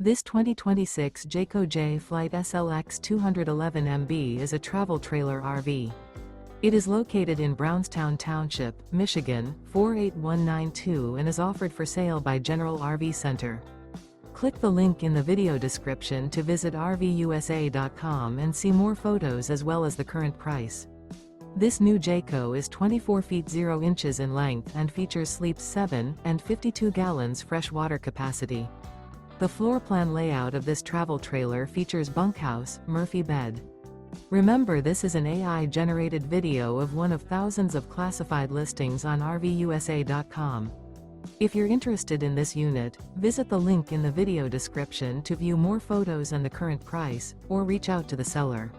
This 2026 Jayco Jay Flight SLX 211 MB is a travel trailer RV. It is located in Brownstown Township, Michigan, 48192 and is offered for sale by General RV Center. Click the link in the video description to visit RVUSA.com and see more photos as well as the current price. This new Jayco is 24 feet 0 inches in length and features sleeps 7 and 52 gallons fresh water capacity. The floor plan layout of this travel trailer features bunkhouse, Murphy bed. Remember, this is an AI-generated video of one of thousands of classified listings on RVUSA.com. If you're interested in this unit, visit the link in the video description to view more photos and the current price, or reach out to the seller.